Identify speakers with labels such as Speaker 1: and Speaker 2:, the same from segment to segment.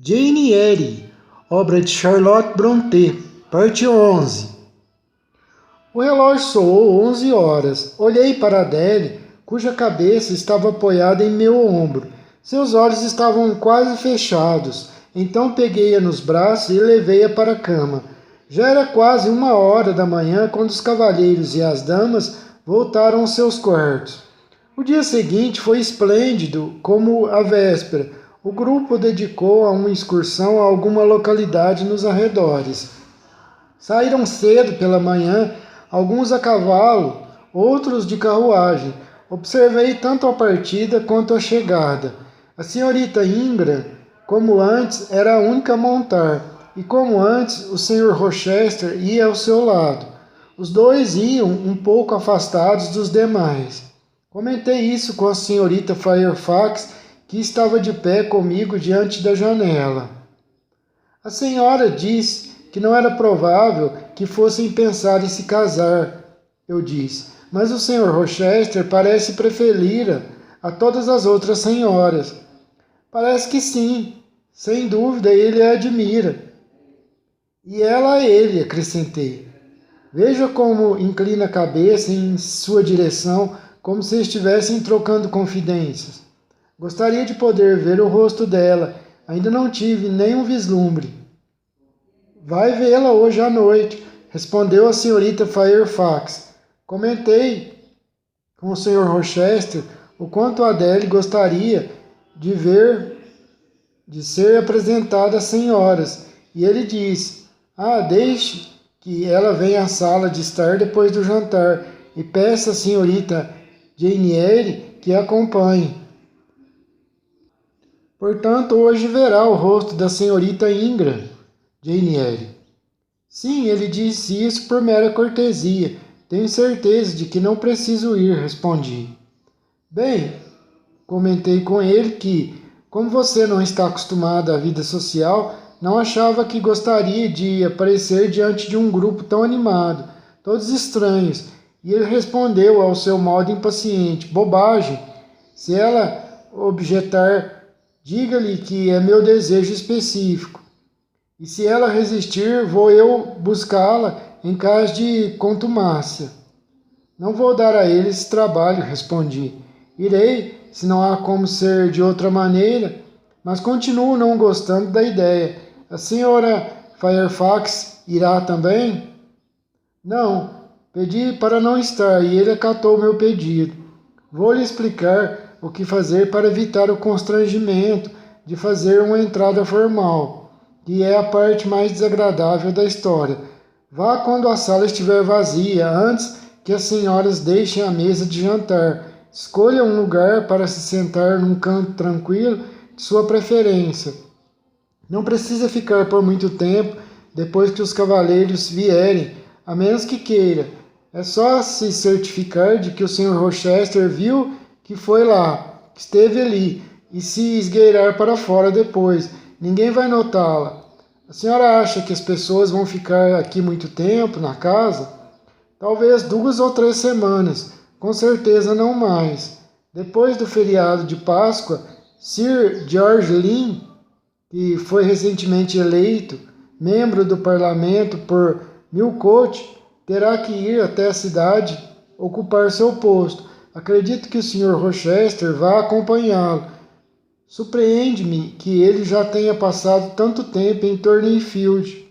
Speaker 1: Jane Eyre, obra de Charlotte Brontë, parte 11. O relógio soou 11 horas. Olhei para Adele, cuja cabeça estava apoiada em meu ombro. Seus olhos estavam quase fechados. Então peguei-a nos braços e levei-a para a cama. Já era quase 1 hora da manhã quando os cavalheiros e as damas voltaram aos seus quartos. O dia seguinte foi esplêndido, como a véspera. O grupo dedicou a uma excursão a alguma localidade nos arredores. Saíram cedo pela manhã, alguns a cavalo, outros de carruagem. Observei tanto a partida quanto a chegada. A senhorita Ingram, como antes, era a única a montar, e como antes, o Sr. Rochester ia ao seu lado. Os dois iam um pouco afastados dos demais. Comentei isso com a senhorita Fairfax, que estava de pé comigo diante da janela. A senhora disse que não era provável que fossem pensar em se casar, eu disse, mas o Sr. Rochester parece preferi-la a todas as outras senhoras. Parece que sim, sem dúvida ele a admira. E ela a ele, acrescentei. Veja como inclina a cabeça em sua direção, como se estivessem trocando confidências. Gostaria de poder ver o rosto dela. Ainda não tive nenhum vislumbre. Vai vê-la hoje à noite, respondeu a senhorita Fairfax. Comentei com o Sr. Rochester o quanto Adele gostaria de ser apresentada às senhoras, e ele disse, deixe que ela venha à sala de estar depois do jantar e peça à senhorita Jane Eyre que a acompanhe. Portanto, hoje verá o rosto da senhorita Ingram, Jane Eyre. Sim, ele disse isso por mera cortesia. Tenho certeza de que não preciso ir, respondi. Bem, comentei com ele que, como você não está acostumado à vida social, não achava que gostaria de aparecer diante de um grupo tão animado, todos estranhos, e ele respondeu ao seu modo impaciente, bobagem. Se ela objetar, diga-lhe que é meu desejo específico. E se ela resistir, vou eu buscá-la em caso de contumácia. Não vou dar a ele esse trabalho, respondi. Irei, se não há como ser de outra maneira, mas continuo não gostando da ideia. A senhora Fairfax irá também? Não, pedi para não estar e ele acatou meu pedido. Vou lhe explicar o que fazer para evitar o constrangimento de fazer uma entrada formal, que é a parte mais desagradável da história. Vá quando a sala estiver vazia, antes que as senhoras deixem a mesa de jantar. Escolha um lugar para se sentar num canto tranquilo de sua preferência. Não precisa ficar por muito tempo depois que os cavalheiros vierem, a menos que queira. É só se certificar de que o Sr. Rochester viu que foi lá, que esteve ali, e se esgueirar para fora depois. Ninguém vai notá-la. A senhora acha que as pessoas vão ficar aqui muito tempo, na casa? Talvez 2 ou 3 semanas, com certeza não mais. Depois do feriado de Páscoa, Sir George Lynn, que foi recentemente eleito membro do parlamento por Millcote, terá que ir até a cidade ocupar seu posto. Acredito que o Sr. Rochester vá acompanhá-lo. Surpreende-me que ele já tenha passado tanto tempo em Thornfield.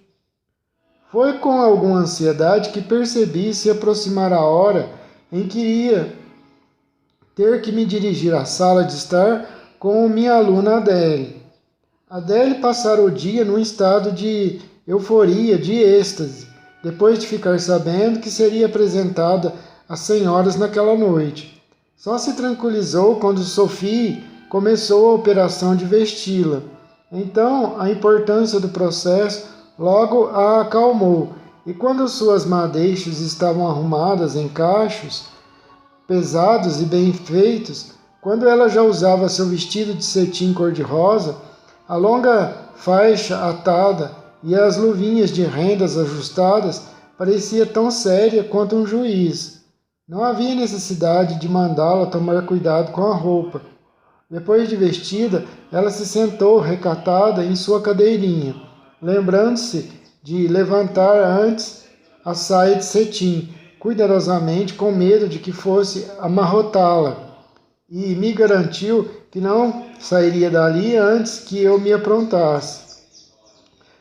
Speaker 1: Foi com alguma ansiedade que percebi se aproximar a hora em que iria ter que me dirigir à sala de estar com minha aluna Adele. Adele passara o dia num estado de euforia, de êxtase, depois de ficar sabendo que seria apresentada às senhoras naquela noite. Só se tranquilizou quando Sophie começou a operação de vesti-la. Então, a importância do processo logo a acalmou, e quando suas madeixas estavam arrumadas em cachos pesados e bem feitos, quando ela já usava seu vestido de cetim cor-de-rosa, a longa faixa atada e as luvinhas de rendas ajustadas, parecia tão séria quanto um juiz. Não havia necessidade de mandá-la tomar cuidado com a roupa. Depois de vestida, ela se sentou recatada em sua cadeirinha, lembrando-se de levantar antes a saia de cetim, cuidadosamente, com medo de que fosse amarrotá-la, e me garantiu que não sairia dali antes que eu me aprontasse.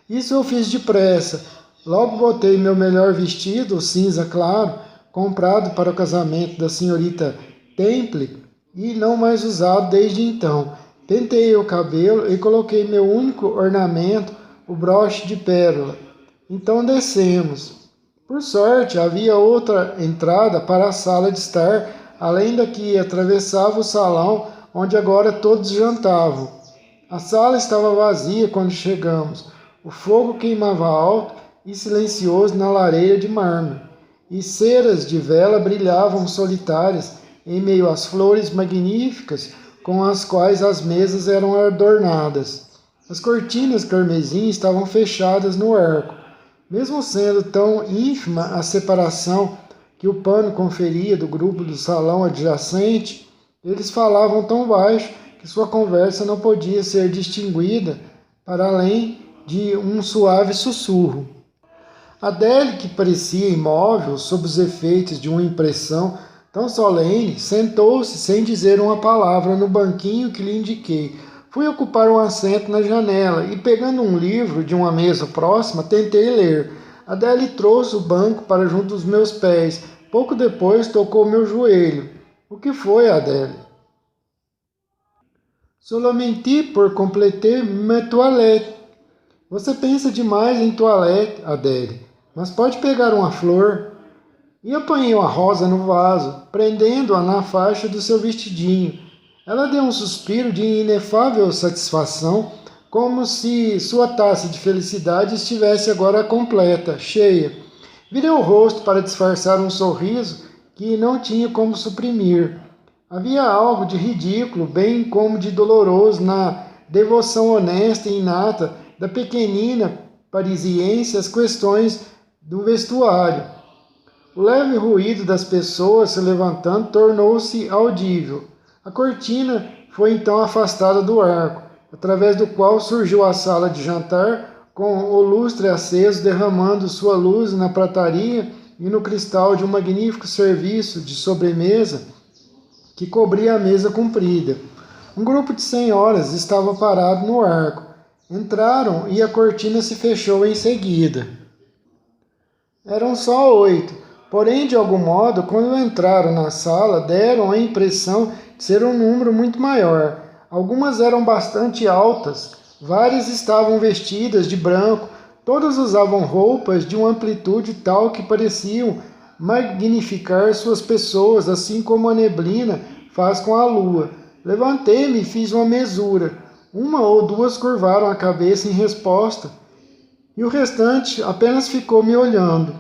Speaker 1: Isso eu fiz depressa. Logo botei meu melhor vestido, cinza claro, comprado para o casamento da senhorita Temple e não mais usado desde então. Pentei o cabelo e coloquei meu único ornamento, o broche de pérola. Então descemos. Por sorte, havia outra entrada para a sala de estar, além da que atravessava o salão, onde agora todos jantavam. A sala estava vazia quando chegamos. O fogo queimava alto e silencioso na lareira de mármore, e ceras de vela brilhavam solitárias em meio às flores magníficas com as quais as mesas eram adornadas. As cortinas carmesim estavam fechadas no arco. Mesmo sendo tão ínfima a separação que o pano conferia do grupo do salão adjacente, eles falavam tão baixo que sua conversa não podia ser distinguida para além de um suave sussurro. Adele, que parecia imóvel sob os efeitos de uma impressão tão solene, sentou-se sem dizer uma palavra no banquinho que lhe indiquei. Fui ocupar um assento na janela e, pegando um livro de uma mesa próxima, tentei ler. Adele trouxe o banco para junto dos meus pés. Pouco depois tocou meu joelho. O que foi, Adele? Solamente pour compléter ma toilette. Você pensa demais em toilette, Adele, mas pode pegar uma flor. E apanhei uma rosa no vaso, prendendo-a na faixa do seu vestidinho. Ela deu um suspiro de inefável satisfação, como se sua taça de felicidade estivesse agora completa, cheia. Virei o rosto para disfarçar um sorriso que não tinha como suprimir. Havia algo de ridículo, bem como de doloroso, na devoção honesta e inata da pequenina parisiense às questões do vestuário. O leve ruído das pessoas se levantando tornou-se audível. A cortina foi então afastada do arco, através do qual surgiu a sala de jantar, com o lustre aceso derramando sua luz na prataria e no cristal de um magnífico serviço de sobremesa que cobria a mesa comprida. Um grupo de senhoras estava parado no arco. Entraram e a cortina se fechou em seguida. Eram só 8, porém, de algum modo, quando entraram na sala, deram a impressão de ser um número muito maior. Algumas eram bastante altas, várias estavam vestidas de branco, todas usavam roupas de uma amplitude tal que pareciam magnificar suas pessoas, assim como a neblina faz com a lua. Levantei-me e fiz uma mesura. Uma ou duas curvaram a cabeça em resposta, e o restante apenas ficou me olhando.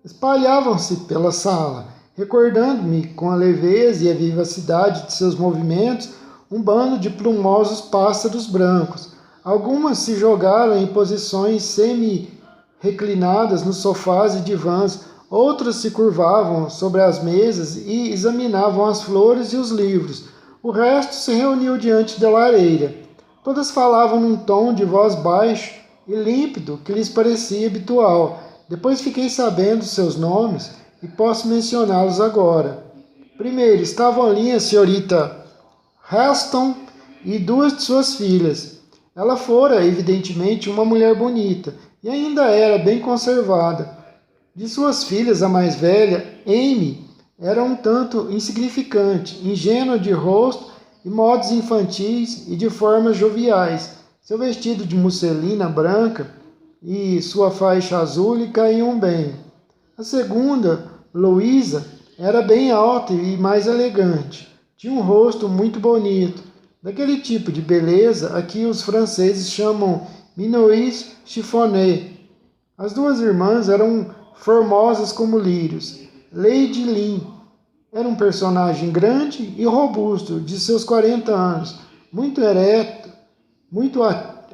Speaker 1: Espalhavam-se pela sala, recordando-me com a leveza e a vivacidade de seus movimentos um bando de plumosos pássaros brancos. Algumas se jogaram em posições semi-reclinadas nos sofás e divãs, outras se curvavam sobre as mesas e examinavam as flores e os livros. O resto se reuniu diante da lareira. Todas falavam num tom de voz baixo e límpido que lhes parecia habitual. Depois fiquei sabendo seus nomes e posso mencioná-los agora. Primeiro, estavam ali a senhorita Heston e 2 de suas filhas. Ela fora, evidentemente, uma mulher bonita e ainda era bem conservada. De suas filhas, a mais velha, Amy, era um tanto insignificante, ingênua de rosto e modos infantis e de formas joviais. Seu vestido de musselina branca e sua faixa azul lhe caíam bem. A segunda, Louisa, era bem alta e mais elegante. Tinha um rosto muito bonito, daquele tipo de beleza a que os franceses chamam minois chiffonnet. As 2 irmãs eram formosas como lírios. Lady Lynn era um personagem grande e robusto, de seus 40 anos, muito ereto, muito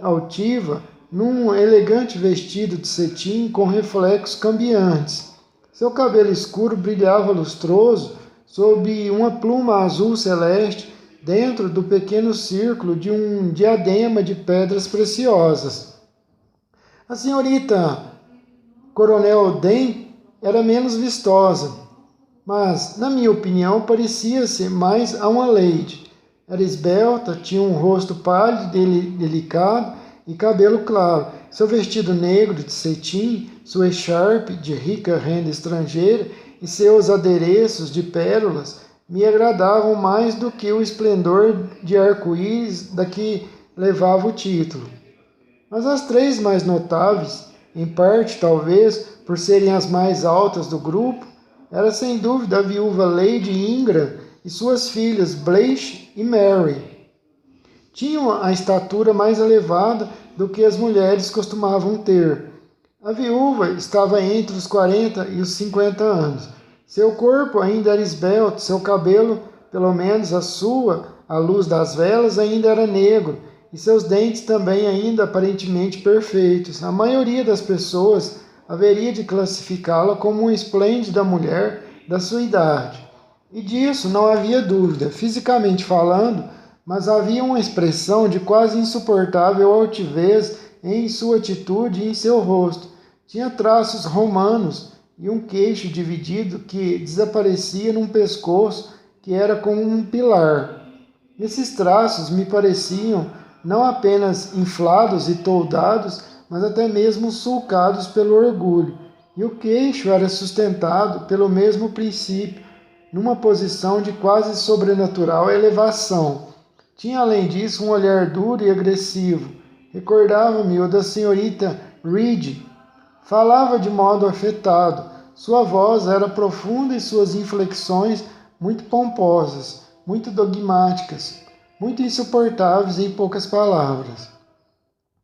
Speaker 1: altiva, num elegante vestido de cetim com reflexos cambiantes. Seu cabelo escuro brilhava lustroso sob uma pluma azul celeste dentro do pequeno círculo de um diadema de pedras preciosas. A senhorita Coronel Dane era menos vistosa, mas, na minha opinião, parecia-se mais a uma lady. Era esbelta, tinha um rosto pálido e delicado e cabelo claro. Seu vestido negro de cetim, sua echarpe de rica renda estrangeira e seus adereços de pérolas me agradavam mais do que o esplendor de arco-íris da que levava o título. Mas as três mais notáveis, em parte talvez por serem as mais altas do grupo, era sem dúvida a viúva Lady Ingram e suas filhas Blanche e Mary. Tinham a estatura mais elevada do que as mulheres costumavam ter. A viúva estava entre os 40 e os 50 anos. Seu corpo ainda era esbelto, seu cabelo, pelo menos a sua, à luz das velas, ainda era negro, e seus dentes também ainda aparentemente perfeitos. A maioria das pessoas haveria de classificá-la como uma esplêndida mulher da sua idade. E disso não havia dúvida, fisicamente falando, mas havia uma expressão de quase insuportável altivez em sua atitude e em seu rosto. Tinha traços romanos e um queixo dividido que desaparecia num pescoço que era como um pilar. Esses traços me pareciam não apenas inflados e toldados, mas até mesmo sulcados pelo orgulho, e o queixo era sustentado pelo mesmo princípio, numa posição de quase sobrenatural elevação. Tinha além disso um olhar duro e agressivo. Recordava-me o da senhorita Reed. Falava de modo afetado. Sua voz era profunda e suas inflexões muito pomposas, muito dogmáticas, muito insuportáveis em poucas palavras.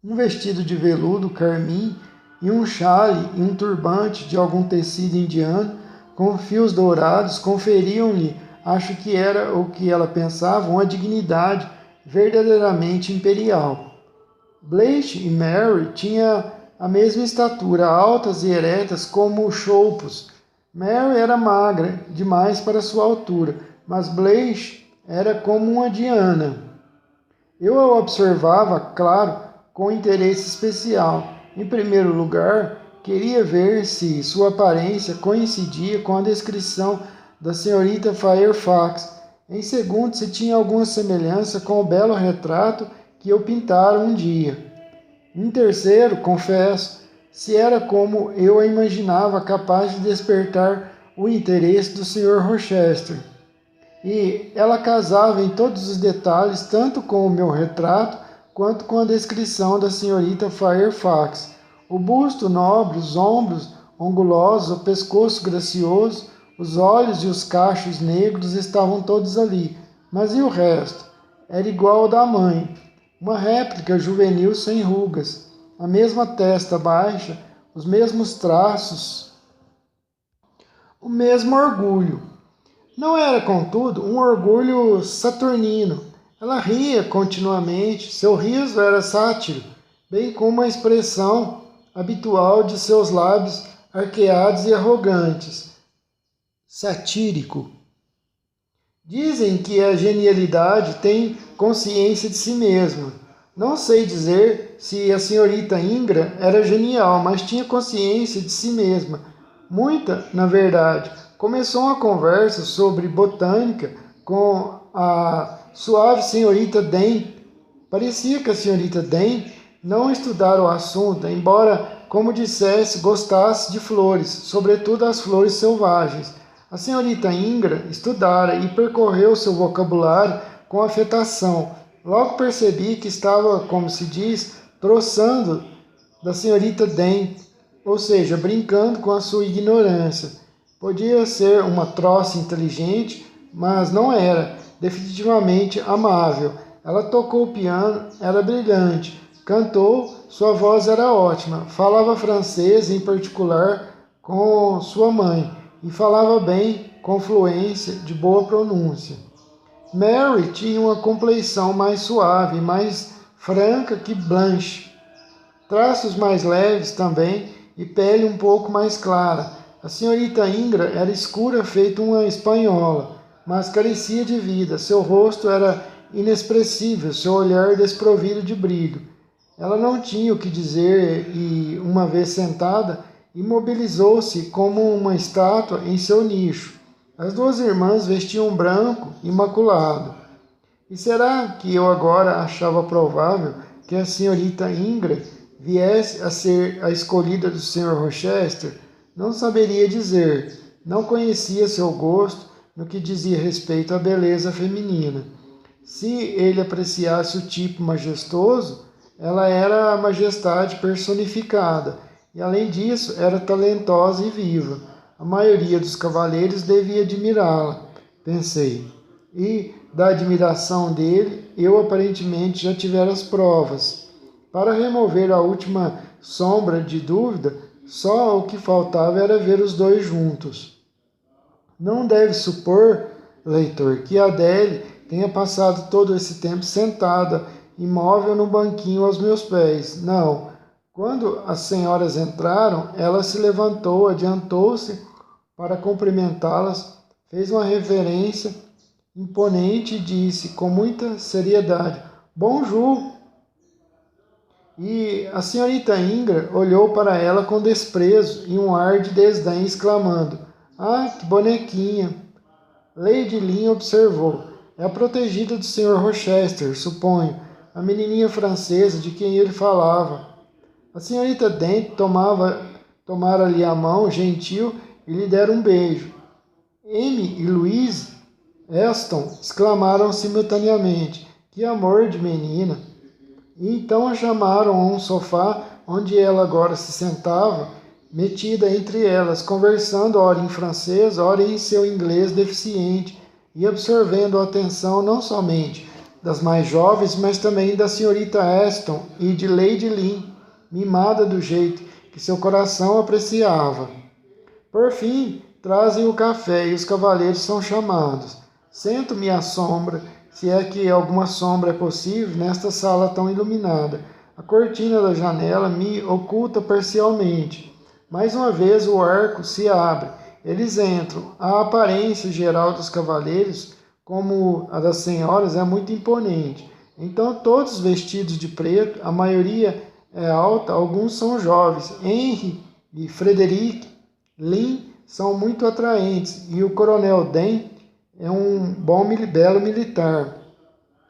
Speaker 1: Um vestido de veludo carmim e um chale e um turbante de algum tecido indiano com fios dourados conferiam-lhe, acho que era o que ela pensava, uma dignidade verdadeiramente imperial. Blanche e Mary tinham a mesma estatura, altas e eretas como choupos. Mary era magra demais para sua altura, mas Blanche era como uma Diana. Eu a observava, claro, com interesse especial. Em primeiro lugar, queria ver se sua aparência coincidia com a descrição da senhorita Fairfax. Em segundo, se tinha alguma semelhança com o belo retrato que eu pintara um dia. Em terceiro, confesso, se era como eu a imaginava, capaz de despertar o interesse do Sr. Rochester. E ela casava em todos os detalhes, tanto com o meu retrato, quanto com a descrição da senhorita Fairfax. O busto nobre, os ombros angulosos, o pescoço gracioso, os olhos e os cachos negros estavam todos ali. Mas e o resto? Era igual ao da mãe. Uma réplica juvenil sem rugas, a mesma testa baixa, os mesmos traços, o mesmo orgulho. Não era, contudo, um orgulho saturnino. Ela ria continuamente, seu riso era sátiro, bem como a expressão habitual de seus lábios arqueados e arrogantes. Satírico. Dizem que a genialidade tem consciência de si mesma. Não sei dizer se a senhorita Ingram era genial, mas tinha consciência de si mesma. Muita, na verdade. Começou uma conversa sobre botânica com a suave senhorita Dane. Parecia que a senhorita Dane não estudara o assunto, embora, como dissesse, gostasse de flores, sobretudo as flores selvagens. A senhorita Ingram estudara e percorreu seu vocabulário com afetação. Logo percebi que estava, como se diz, troçando da senhorita Dane, ou seja, brincando com a sua ignorância. Podia ser uma troça inteligente, mas não era, definitivamente amável. Ela tocou o piano, era brilhante, cantou, sua voz era ótima, falava francês em particular com sua mãe, e falava bem, com fluência, de boa pronúncia. Mary tinha uma compleição mais suave, mais franca que Blanche, traços mais leves também e pele um pouco mais clara. A senhorita Ingram era escura feito uma espanhola, mas carecia de vida. Seu rosto era inexpressível, seu olhar desprovido de brilho. Ela não tinha o que dizer e, uma vez sentada, imobilizou-se como uma estátua em seu nicho. As duas irmãs vestiam branco, imaculado. E será que eu agora achava provável que a senhorita Ingram viesse a ser a escolhida do Sr. Rochester? Não saberia dizer. Não conhecia seu gosto no que dizia respeito à beleza feminina. Se ele apreciasse o tipo majestoso, ela era a majestade personificada, e além disso era talentosa e viva. A maioria dos cavalheiros devia admirá-la, pensei. E da admiração dele, eu aparentemente já tivera as provas. Para remover a última sombra de dúvida, só o que faltava era ver os dois juntos. Não deve supor, leitor, que Adele tenha passado todo esse tempo sentada, imóvel no banquinho aos meus pés. Não. Quando as senhoras entraram, ela se levantou, adiantou-se para cumprimentá-las, fez uma reverência imponente e disse com muita seriedade: Bonjour! E a senhorita Ingram olhou para ela com desprezo e um ar de desdém, exclamando: Ah, que bonequinha! Lady Lynn observou: É a protegida do Sr. Rochester, suponho, a menininha francesa de quem ele falava. A senhorita Dent tomara-lhe a mão gentil e lhe dera um beijo. Amy e Louise Aston exclamaram simultaneamente: Que amor de menina! E então a chamaram a um sofá onde ela agora se sentava, metida entre elas, conversando ora em francês, ora em seu inglês deficiente, e absorvendo a atenção não somente das mais jovens, mas também da senhorita Aston e de Lady Lynn, mimada do jeito que seu coração apreciava. Por fim, trazem o café e os cavalheiros são chamados. Sento-me à sombra, se é que alguma sombra é possível nesta sala tão iluminada. A cortina da janela me oculta parcialmente. Mais uma vez o arco se abre. Eles entram. A aparência geral dos cavalheiros, como a das senhoras, é muito imponente. Então todos vestidos de preto, a maioria é alta, alguns são jovens. Henry e Frederic Lynn são muito atraentes e o coronel Dent é um belo militar.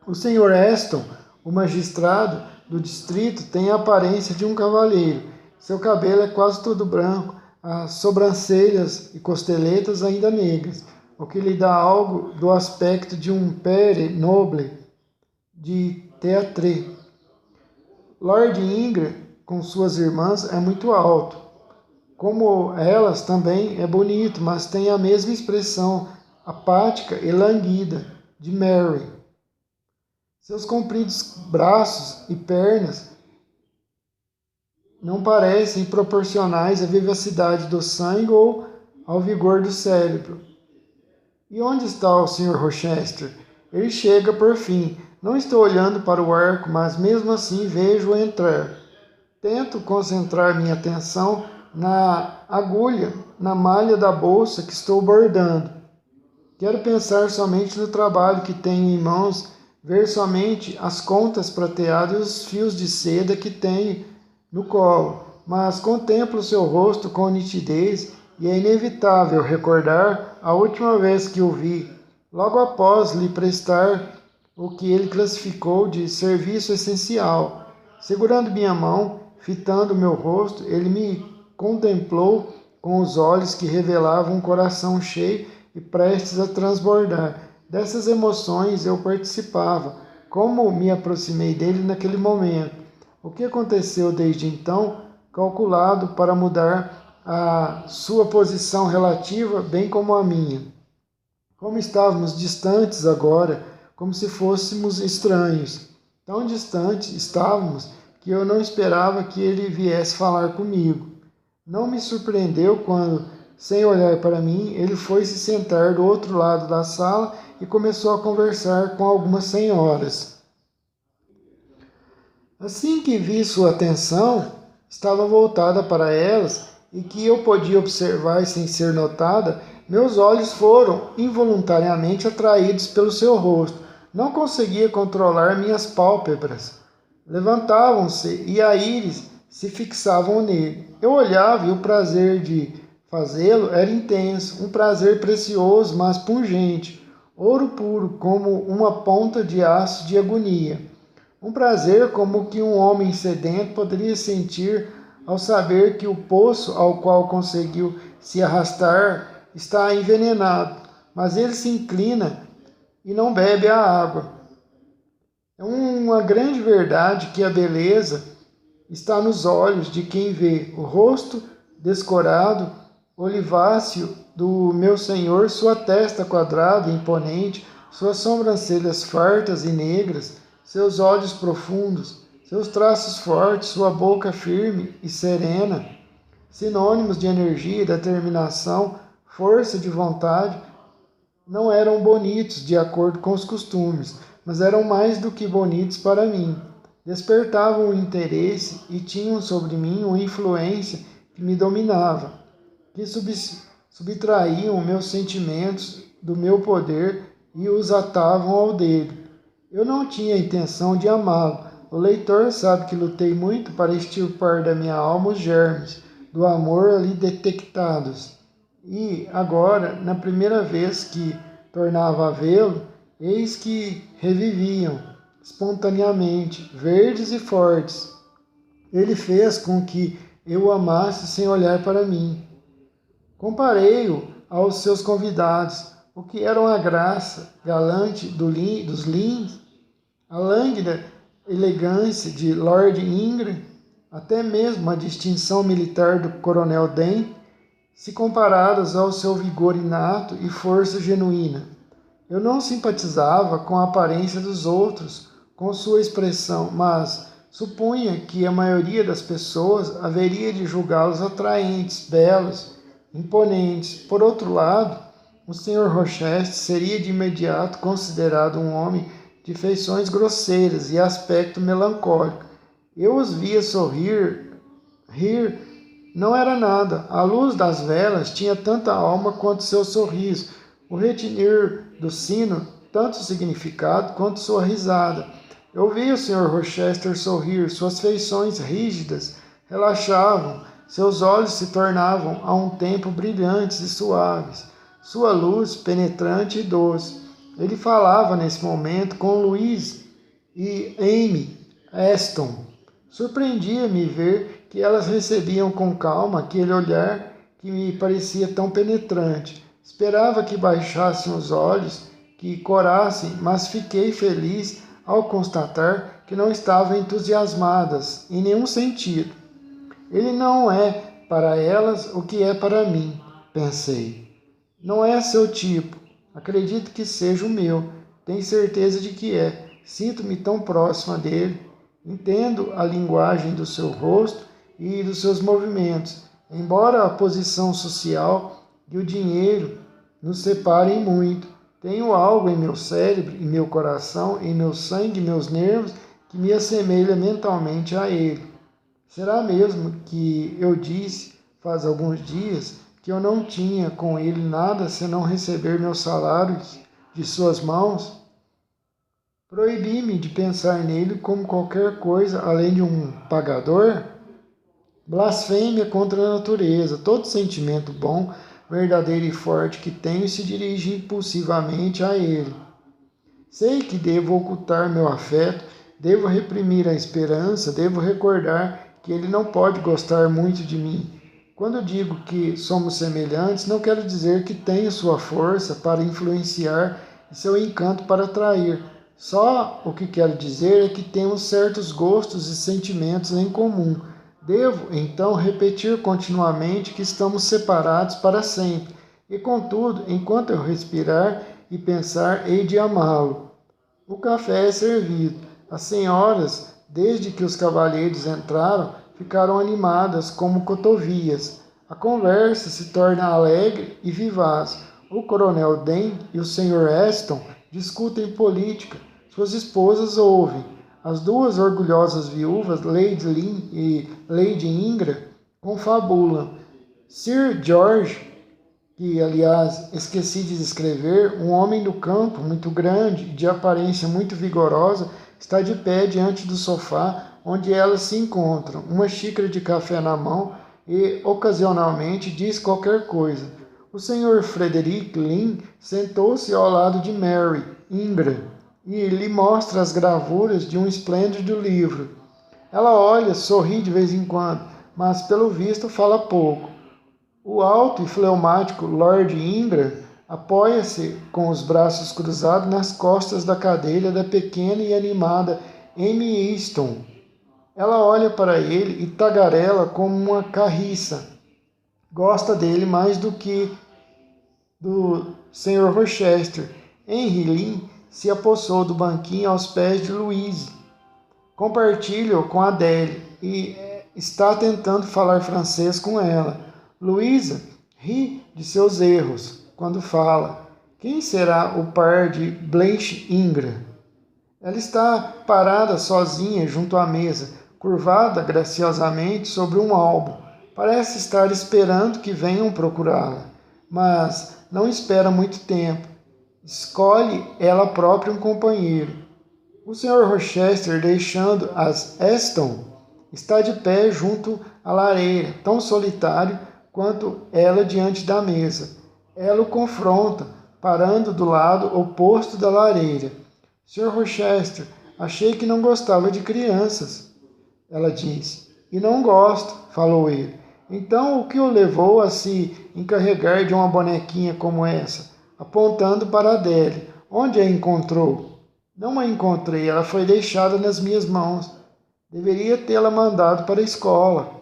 Speaker 1: O Sr. Aston, o magistrado do distrito, tem a aparência de um cavalheiro. Seu cabelo é quase todo branco, as sobrancelhas e costeletas ainda negras, o que lhe dá algo do aspecto de um père noble de théâtre. Lord Ingram, com suas irmãs, é muito alto. Como elas também é bonito, mas tem a mesma expressão apática e languida de Mary. Seus compridos braços e pernas não parecem proporcionais à vivacidade do sangue ou ao vigor do cérebro. E onde está o Sr. Rochester? Ele chega por fim. Não estou olhando para o arco, mas mesmo assim vejo-o entrar. Tento concentrar minha atenção na agulha, na malha da bolsa que estou bordando. Quero pensar somente no trabalho que tenho em mãos, ver somente as contas prateadas e os fios de seda que tenho no colo, mas contemplo seu rosto com nitidez e é inevitável recordar a última vez que o vi, logo após lhe prestar o que ele classificou de serviço essencial. Segurando minha mão, fitando meu rosto, ele me contemplou com os olhos que revelavam um coração cheio e prestes a transbordar. Dessas emoções eu participava. Como me aproximei dele naquele momento? O que aconteceu desde então, calculado para mudar a sua posição relativa, bem como a minha? Como estávamos distantes agora, como se fôssemos estranhos. Tão distantes estávamos que eu não esperava que ele viesse falar comigo. Não me surpreendeu quando, sem olhar para mim, ele foi se sentar do outro lado da sala e começou a conversar com algumas senhoras. Assim que vi sua atenção estava voltada para elas e que eu podia observar sem ser notada, meus olhos foram involuntariamente atraídos pelo seu rosto. Não conseguia controlar minhas pálpebras. Levantavam-se e a íris se fixavam nele. Eu olhava e o prazer de fazê-lo era intenso, um prazer precioso, mas pungente, ouro puro, como uma ponta de aço de agonia. Um prazer como o que um homem sedento poderia sentir ao saber que o poço ao qual conseguiu se arrastar está envenenado, mas ele se inclina e não bebe a água. É uma grande verdade que a beleza está nos olhos de quem vê o rosto descorado, oliváceo do meu Senhor, sua testa quadrada e imponente, suas sobrancelhas fartas e negras, seus olhos profundos, seus traços fortes, sua boca firme e serena, sinônimos de energia, determinação, força de vontade. Não eram bonitos de acordo com os costumes, mas eram mais do que bonitos para mim. Despertavam o interesse e tinham sobre mim uma influência que me dominava, que subtraíam meus sentimentos do meu poder e os atavam ao dele. Eu não tinha intenção de amá-lo. O leitor sabe que lutei muito para extirpar da minha alma os germes do amor ali detectados. E agora, na primeira vez que tornava a vê-lo, eis que reviviam espontaneamente, verdes e fortes. Ele fez com que eu o amasse sem olhar para mim. Comparei-o aos seus convidados, o que eram a graça galante dos Lins, a lânguida elegância de Lord Ingram, até mesmo a distinção militar do Coronel Dane, se comparadas ao seu vigor inato e força genuína. Eu não simpatizava com a aparência dos outros, com sua expressão, mas supunha que a maioria das pessoas haveria de julgá-los atraentes, belos, imponentes. Por outro lado, o Sr. Rochester seria de imediato considerado um homem de feições grosseiras e aspecto melancólico. Eu os via sorrir, rir, não era nada. A luz das velas tinha tanta alma quanto seu sorriso, o retinir do sino tanto significado quanto sua risada. Eu via o Sr. Rochester sorrir, suas feições rígidas relaxavam, seus olhos se tornavam a um tempo brilhantes e suaves, sua luz penetrante e doce. Ele falava nesse momento com Louise e Amy Aston. Surpreendia-me ver que elas recebiam com calma aquele olhar que me parecia tão penetrante. Esperava que baixassem os olhos, que corassem, mas fiquei feliz ao constatar que não estavam entusiasmadas em nenhum sentido. Ele não é para elas o que é para mim, pensei. Não é seu tipo. Acredito que seja o meu. Tenho certeza de que é. Sinto-me tão próxima dele. Entendo a linguagem do seu rosto e dos seus movimentos. Embora a posição social e o dinheiro nos separem muito, tenho algo em meu cérebro, em meu coração, em meu sangue e meus nervos que me assemelha mentalmente a ele. Será mesmo que eu disse, faz alguns dias, que eu não tinha com ele nada senão receber meu salário de suas mãos? Proibi-me de pensar nele como qualquer coisa além de um pagador? Blasfêmia contra a natureza. Todo sentimento bom, verdadeiro e forte que tenho se dirige impulsivamente a ele. Sei que devo ocultar meu afeto, devo reprimir a esperança, devo recordar que ele não pode gostar muito de mim. Quando digo que somos semelhantes, não quero dizer que tenho sua força para influenciar e seu encanto para atrair. Só o que quero dizer é que temos certos gostos e sentimentos em comum. Devo, então, repetir continuamente que estamos separados para sempre, e, contudo, enquanto eu respirar e pensar, hei de amá-lo. O café é servido. As senhoras, desde que os cavalheiros entraram, ficaram animadas como cotovias. A conversa se torna alegre e vivaz. O coronel Dane e o Sr. Aston discutem política. Suas esposas ouvem. As duas orgulhosas viúvas, Lady Lynn e Lady Ingram, confabulam. Sir George, que, aliás, esqueci de descrever, um homem do campo, muito grande, de aparência muito vigorosa, está de pé diante do sofá onde elas se encontram, uma xícara de café na mão e, ocasionalmente, diz qualquer coisa. O Sr. Frederick Lynn sentou-se ao lado de Mary Ingram e lhe mostra as gravuras de um esplêndido livro. Ela olha, sorri de vez em quando, mas pelo visto fala pouco. O alto e fleumático Lord Ingram apoia-se com os braços cruzados nas costas da cadeira da pequena e animada Amy Easton. Ela olha para ele e tagarela como uma carriça. Gosta dele mais do que do Sr. Rochester. Henry Lynn se apossou do banquinho aos pés de Louise. Compartilha-o com Adele e está tentando falar francês com ela. Louisa ri de seus erros quando fala. Quem será o par de Blanche Ingram? Ela está parada sozinha junto à mesa, curvada graciosamente sobre um álbum. Parece estar esperando que venham procurá-la, mas não espera muito tempo. Escolhe ela própria um companheiro. O Sr. Rochester, deixando as Aston, está de pé junto à lareira, tão solitário quanto ela diante da mesa. Ela o confronta, parando do lado oposto da lareira. Sr. Rochester, achei que não gostava de crianças, ela disse. E não gosto, falou ele. Então o que o levou a se encarregar de uma bonequinha como essa? Apontando para Adele. Onde a encontrou? Não a encontrei, ela foi deixada nas minhas mãos. Deveria tê-la mandado para a escola.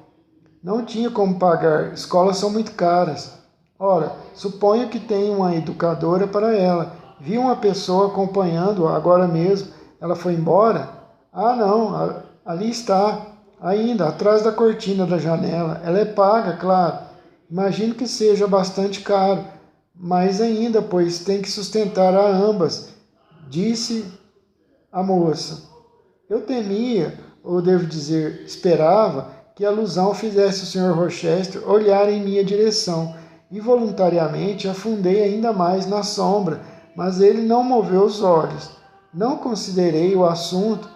Speaker 1: Não tinha como pagar, escolas são muito caras. Ora, suponho que tem uma educadora para ela. Vi uma pessoa acompanhando-a agora mesmo. Ela foi embora? Ah, não, ali está, ainda, atrás da cortina da janela. Ela é paga, claro. Imagino que seja bastante caro, mas ainda, pois tem que sustentar a ambas, disse a moça. Eu temia, ou devo dizer, esperava, que a alusão fizesse o Sr. Rochester olhar em minha direção, e voluntariamente afundei ainda mais na sombra, mas ele não moveu os olhos. Não considerei o assunto,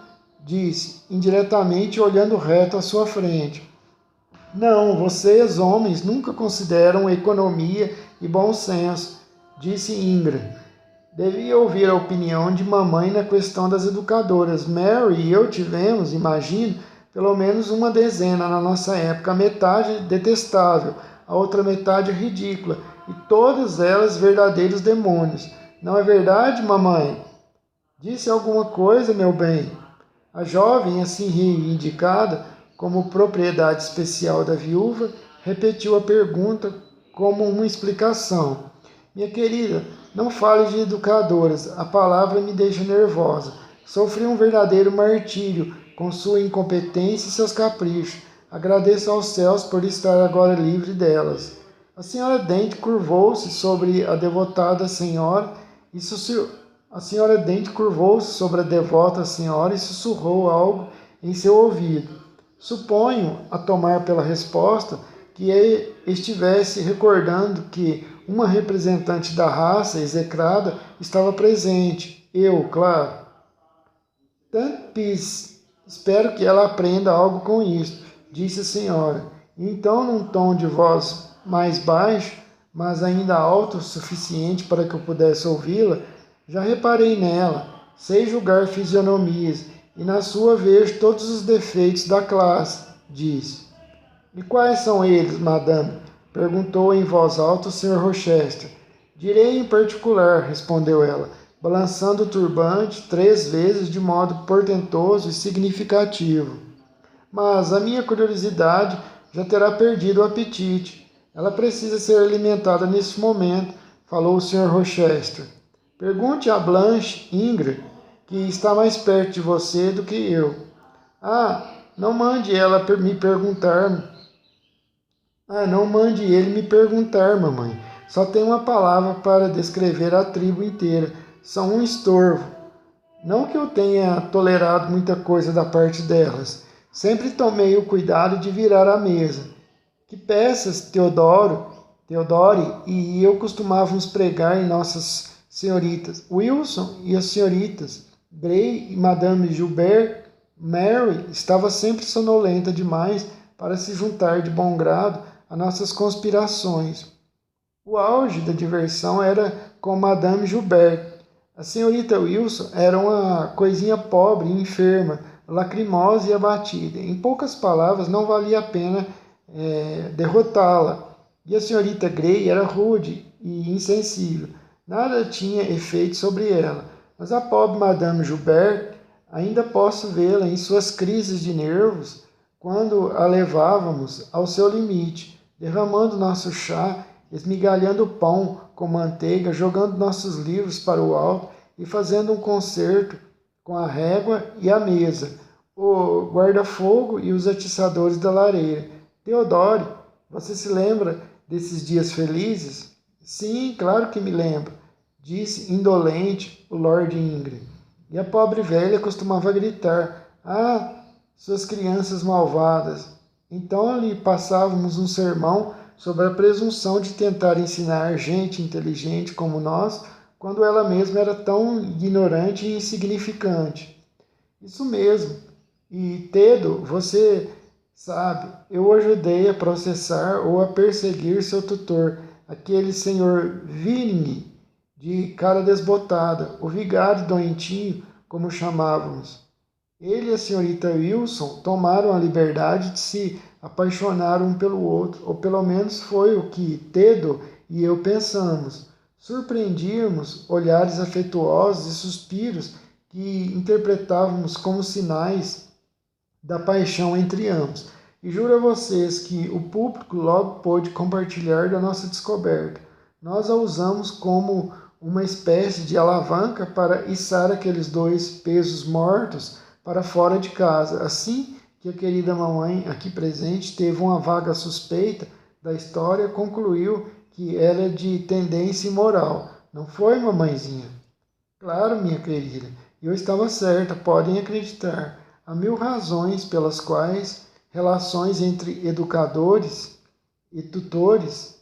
Speaker 1: disse, indiretamente olhando reto à sua frente. Não, vocês, homens, nunca consideram economia e bom senso, disse Ingram. Devia ouvir a opinião de mamãe na questão das educadoras. Mary e eu tivemos, imagino, pelo menos uma dezena na nossa época, a metade detestável, a outra metade ridícula, e todas elas verdadeiros demônios. Não é verdade, mamãe? Disse alguma coisa, meu bem? A jovem, assim reivindicada como propriedade especial da viúva, repetiu a pergunta como uma explicação. Minha querida, não fale de educadoras, a palavra me deixa nervosa. Sofri um verdadeiro martírio com sua incompetência e seus caprichos. Agradeço aos céus por estar agora livre delas. A senhora Dent curvou-se sobre a devotada senhora e A senhora Dent curvou-se sobre a devota senhora e sussurrou algo em seu ouvido. Suponho, a tomar pela resposta, que estivesse recordando que uma representante da raça execrada estava presente. Eu, claro. Tant pis. Espero que ela aprenda algo com isso, disse a senhora. Então, num tom de voz mais baixo, mas ainda alto o suficiente para que eu pudesse ouvi-la, já reparei nela, sei julgar fisionomias, e na sua vejo todos os defeitos da classe, disse. E quais são eles, madame? Perguntou em voz alta o Sr. Rochester. Direi em particular, respondeu ela, balançando o turbante 3 vezes de modo portentoso e significativo. Mas a minha curiosidade já terá perdido o apetite. Ela precisa ser alimentada nesse momento, falou o Sr. Rochester. Pergunte a Blanche Ingram, que está mais perto de você do que eu. Ah, não mande ele me perguntar, mamãe. Só tem uma palavra para descrever a tribo inteira. São um estorvo. Não que eu tenha tolerado muita coisa da parte delas. Sempre tomei o cuidado de virar a mesa. Que peças, Teodoro? Theodore e eu costumávamos pregar em nossas senhoritas Wilson e as senhoritas Gray e Madame Gilbert. Mary estava sempre sonolenta demais para se juntar de bom grado a nossas conspirações. O auge da diversão era com Madame Gilbert. A senhorita Wilson era uma coisinha pobre e enferma, lacrimosa e abatida. Em poucas palavras, não valia a pena derrotá-la. E a senhorita Gray era rude e insensível. Nada tinha efeito sobre ela. Mas a pobre Madame Gilbert, ainda posso vê-la em suas crises de nervos, quando a levávamos ao seu limite, derramando nosso chá, esmigalhando o pão com manteiga, jogando nossos livros para o alto e fazendo um concerto com a régua e a mesa, o guarda-fogo e os atiçadores da lareira. Theodore, você se lembra desses dias felizes? Sim, claro que me lembro, disse indolente o Lord Ingram. E a pobre velha costumava gritar: ah, suas crianças malvadas! Então lhe passávamos um sermão sobre a presunção de tentar ensinar gente inteligente como nós, quando ela mesma era tão ignorante e insignificante. Isso mesmo. E Tedo, você sabe, eu o ajudei a processar ou a perseguir seu tutor, aquele senhor Vinning, de cara desbotada, o vigário doentinho, como chamávamos. Ele e a senhorita Wilson tomaram a liberdade de se apaixonar um pelo outro, ou pelo menos foi o que Tedo e eu pensamos. Surpreendíamos olhares afetuosos e suspiros que interpretávamos como sinais da paixão entre ambos. E juro a vocês que o público logo pôde compartilhar da nossa descoberta. Nós a usamos como uma espécie de alavanca para içar aqueles dois pesos mortos para fora de casa, assim que a querida mamãe aqui presente teve uma vaga suspeita da história, concluiu que ela é de tendência imoral. Não foi, mamãezinha? Claro, minha querida, eu estava certa, podem acreditar. Há 1000 razões pelas quais relações entre educadoras e tutores,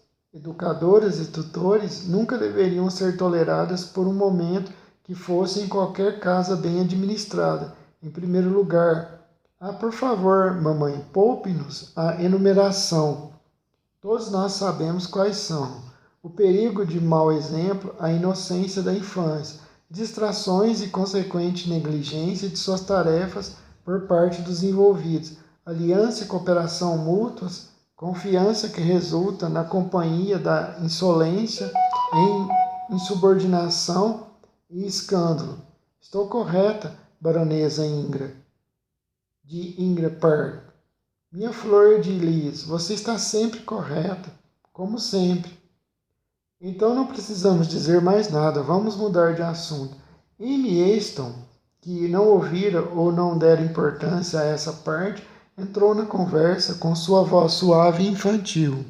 Speaker 1: nunca deveriam ser toleradas por um momento que fosse em qualquer casa bem administrada. Em primeiro lugar, por favor, mamãe, poupe-nos a enumeração. Todos nós sabemos quais são. O perigo de mau exemplo, a inocência da infância, distrações e consequente negligência de suas tarefas por parte dos envolvidos, aliança e cooperação mútuas, confiança que resulta na companhia da insolência em insubordinação e escândalo. Estou correta, baronesa Ingram, de Ingram Park. Minha flor de lis, você está sempre correta, como sempre. Então não precisamos dizer mais nada, vamos mudar de assunto. Amy Aston, que não ouvira ou não dera importância a essa parte, entrou na conversa com sua voz suave e infantil.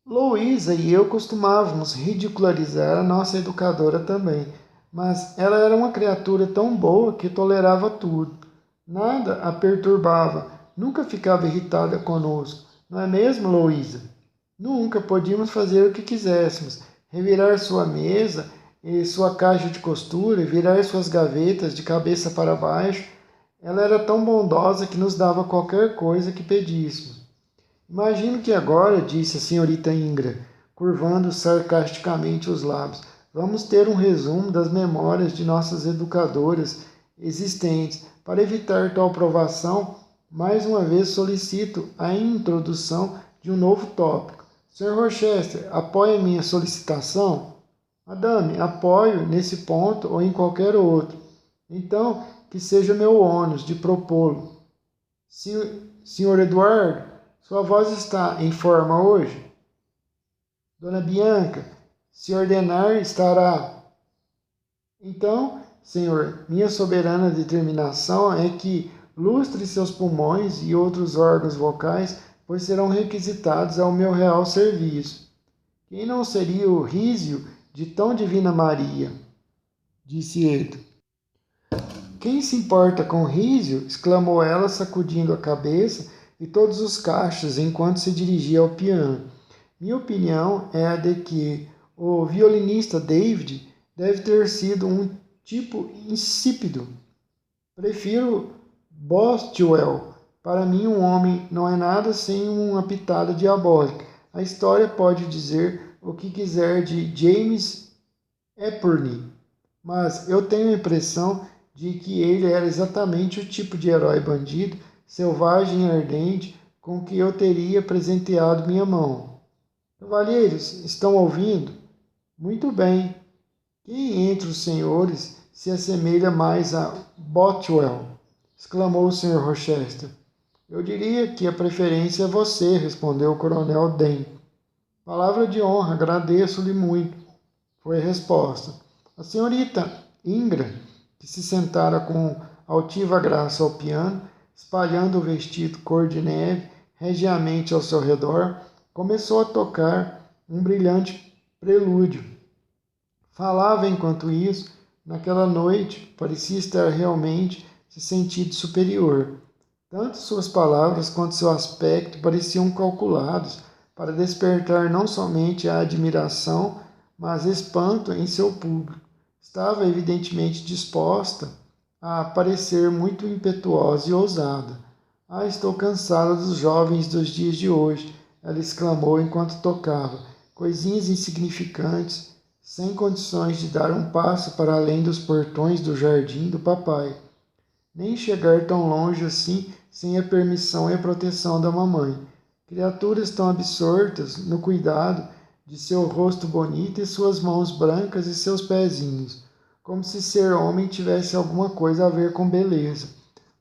Speaker 1: Louisa e eu costumávamos ridicularizar a nossa educadora também, mas ela era uma criatura tão boa que tolerava tudo. Nada a perturbava, nunca ficava irritada conosco. Não é mesmo, Louisa? Nunca podíamos fazer o que quiséssemos, revirar sua mesa e sua caixa de costura, virar suas gavetas de cabeça para baixo. Ela era tão bondosa que nos dava qualquer coisa que pedíssemos. Imagino que agora, disse a senhorita Ingram, curvando sarcasticamente os lábios, vamos ter um resumo das memórias de nossas educadoras existentes. Para evitar tal provação, mais uma vez solicito a introdução de um novo tópico. Sr. Rochester, apoia minha solicitação? Madame, apoio nesse ponto ou em qualquer outro. Então, que seja meu ônus de propô-lo. Senhor Eduardo, sua voz está em forma hoje? Dona Bianca, se ordenar, estará. Então, senhor, minha soberana determinação é que lustre seus pulmões e outros órgãos vocais, pois serão requisitados ao meu real serviço. Quem não seria o rísio de tão divina Maria? Disse ele. Quem se importa com rísio? Exclamou ela, sacudindo a cabeça e todos os cachos enquanto se dirigia ao piano. Minha opinião é a de que o violinista David deve ter sido um tipo insípido. Prefiro Boswell. Para mim, um homem não é nada sem uma pitada diabólica. A história pode dizer o que quiser de James Eperney, mas eu tenho a impressão de que ele era exatamente o tipo de herói bandido, selvagem e ardente, com que eu teria presenteado minha mão. Cavalheiros, estão ouvindo? Muito bem. Quem entre os senhores se assemelha mais a Bothwell? Exclamou o Sr. Rochester. Eu diria que a preferência é você, respondeu o coronel Dane. Palavra de honra, agradeço-lhe muito, foi a resposta. A senhorita Ingram, que se sentara com altiva graça ao piano, espalhando o vestido cor de neve regiamente ao seu redor, começou a tocar um brilhante prelúdio. Falava enquanto isso, naquela noite, parecia estar realmente se sentindo superior. Tanto suas palavras quanto seu aspecto pareciam calculados para despertar não somente a admiração, mas espanto em seu público. Estava evidentemente disposta a parecer muito impetuosa e ousada. Ah, estou cansada dos jovens dos dias de hoje, ela exclamou enquanto tocava. Coisinhas insignificantes, sem condições de dar um passo para além dos portões do jardim do papai, nem chegar tão longe assim sem a permissão e a proteção da mamãe. Criaturas tão absortas no cuidado de seu rosto bonito e suas mãos brancas e seus pezinhos, como se ser homem tivesse alguma coisa a ver com beleza,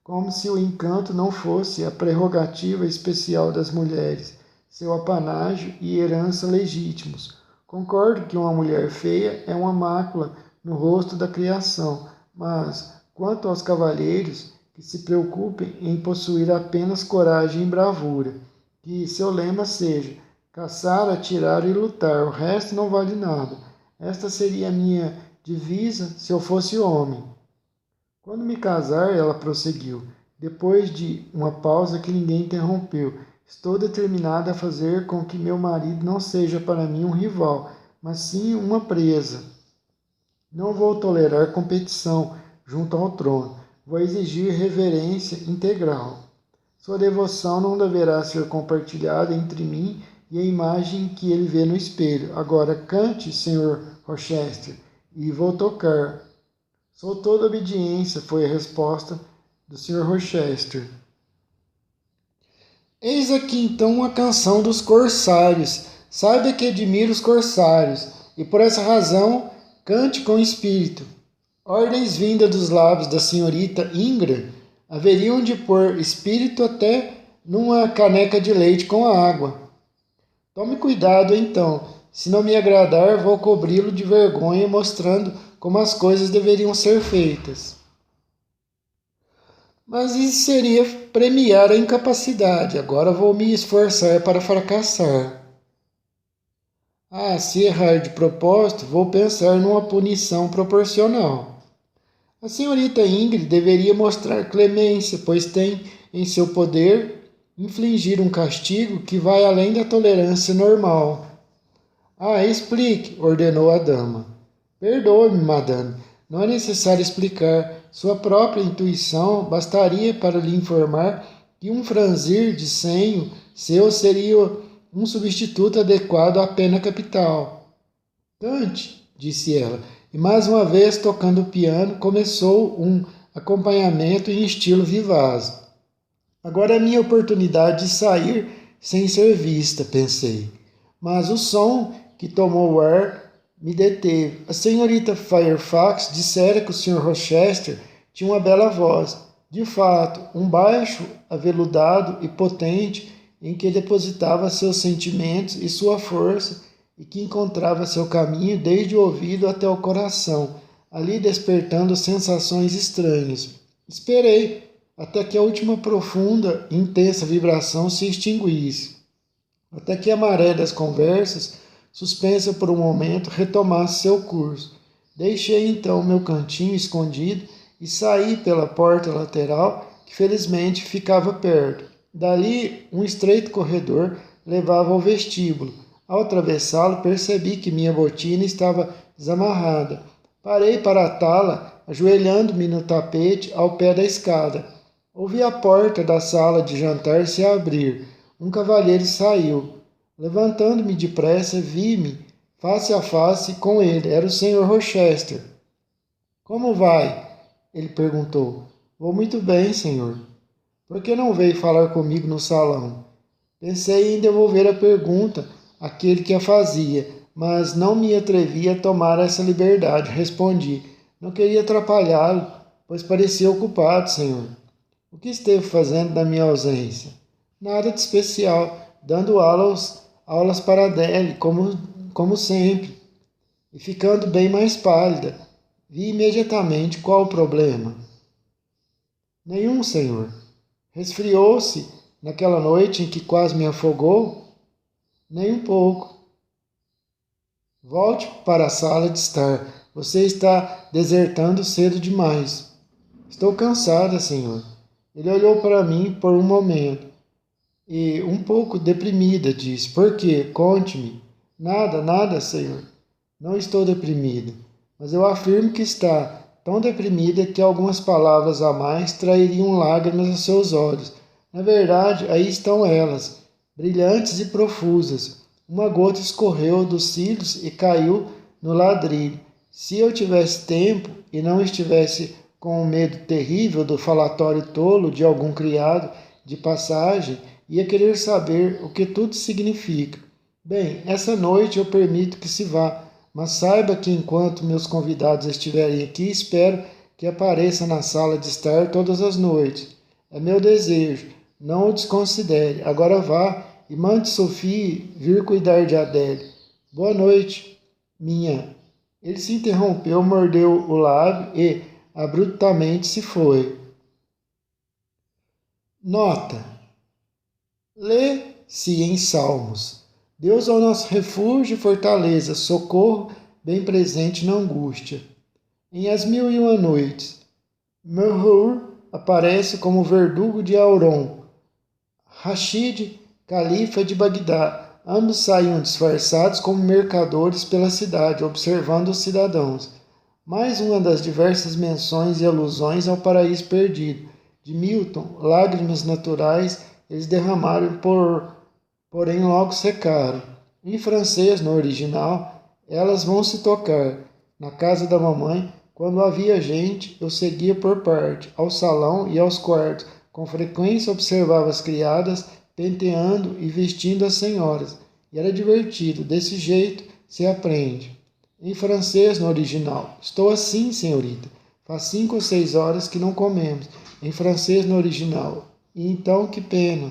Speaker 1: como se o encanto não fosse a prerrogativa especial das mulheres, seu apanágio e herança legítimos. Concordo que uma mulher feia é uma mácula no rosto da criação, mas, quanto aos cavalheiros, que se preocupem em possuir apenas coragem e bravura, que seu lema seja caçar, atirar e lutar, o resto não vale nada. Esta seria a minha divisa se eu fosse homem. Quando me casar, ela prosseguiu, depois de uma pausa que ninguém interrompeu, estou determinada a fazer com que meu marido não seja para mim um rival, mas sim uma presa. Não vou tolerar competição junto ao trono. Vou exigir reverência integral. Sua devoção não deverá ser compartilhada entre mim e a imagem que ele vê no espelho. Agora cante, Sr. Rochester, e vou tocar. Sou toda obediência, foi a resposta do Sr. Rochester. Eis aqui então uma canção dos corsários. Saiba que admiro os corsários, e por essa razão cante com espírito. Ordens vindas dos lábios da senhorita Ingram haveriam de pôr espírito até numa caneca de leite com água. Tome cuidado, então. Se não me agradar, vou cobri-lo de vergonha, mostrando como as coisas deveriam ser feitas. Mas isso seria premiar a incapacidade. Agora vou me esforçar para fracassar. Ah, se errar de propósito, vou pensar numa punição proporcional. A senhorita Ingrid deveria mostrar clemência, pois tem em seu poder infligir um castigo que vai além da tolerância normal. Ah, explique, ordenou a dama. Perdoe-me, madame, não é necessário explicar. Sua própria intuição bastaria para lhe informar que um franzir de senho seu seria um substituto adequado à pena capital. Cante, disse ela, e mais uma vez, tocando o piano, começou um acompanhamento em estilo vivaz. Agora é minha oportunidade de sair sem ser vista, pensei. Mas o som que tomou o ar me deteve. A senhorita Fairfax dissera que o Sr. Rochester tinha uma bela voz. De fato, um baixo aveludado e potente em que depositava seus sentimentos e sua força e que encontrava seu caminho desde o ouvido até o coração, ali despertando sensações estranhas. Esperei até que a última profunda e intensa vibração se extinguisse, até que a maré das conversas, suspensa por um momento, retomasse seu curso. Deixei então meu cantinho escondido e saí pela porta lateral, que felizmente ficava perto. Dali, um estreito corredor levava ao vestíbulo. Ao atravessá-lo, percebi que minha botina estava desamarrada. Parei para atá-la, ajoelhando-me no tapete ao pé da escada. Ouvi a porta da sala de jantar se abrir. Um cavalheiro saiu. Levantando-me depressa, vi-me face a face com ele. Era o Sr. Rochester. Como vai? Ele perguntou. Vou muito bem, senhor. Por que não veio falar comigo no salão? Pensei em devolver a pergunta àquele que a fazia, mas não me atrevi a tomar essa liberdade. Respondi. Não queria atrapalhá-lo, pois parecia ocupado, senhor. O que esteve fazendo na minha ausência? Nada de especial, dando aulas para Adele, como sempre, e ficando bem mais pálida. Vi imediatamente qual o problema. Nenhum, senhor. Resfriou-se naquela noite em que quase me afogou? Nem um pouco. Volte para a sala de estar. Você está desertando cedo demais. Estou cansada, senhor. Ele olhou para mim por um momento e, um pouco deprimida, disse: Por quê? Conte-me. Nada, nada, senhor. Não estou deprimida, mas eu afirmo que está tão deprimida que algumas palavras a mais trairiam lágrimas aos seus olhos. Na verdade, aí estão elas, brilhantes e profusas. Uma gota escorreu dos cílios e caiu no ladrilho. Se eu tivesse tempo e não estivesse com o medo terrível do falatório tolo de algum criado de passagem, ia querer saber o que tudo significa. Bem, essa noite eu permito que se vá, mas saiba que enquanto meus convidados estiverem aqui, espero que apareça na sala de estar todas as noites. É meu desejo, não o desconsidere. Agora vá e mande Sophie vir cuidar de Adele. Boa noite, minha. Ele se interrompeu, mordeu o lábio e abruptamente se foi. Nota: lê-se em Salmos. Deus é o nosso refúgio e fortaleza, socorro bem presente na angústia. Em As Mil e Uma Noites, Melhor aparece como verdugo de Auron. Rashid, califa de Bagdá. Ambos saíam disfarçados como mercadores pela cidade, observando os cidadãos. Mais uma das diversas menções e alusões ao paraíso perdido. De Milton, lágrimas naturais, eles derramaram, porém logo secaram. Em francês, no original, elas vão se tocar. Na casa da mamãe, quando havia gente, eu seguia por parte, ao salão e aos quartos. Com frequência observava as criadas penteando e vestindo as senhoras. E era divertido, desse jeito se aprende. Em francês, no original. Estou assim, senhorita. Faz 5 ou 6 horas que não comemos. Em francês, no original. E então, que pena.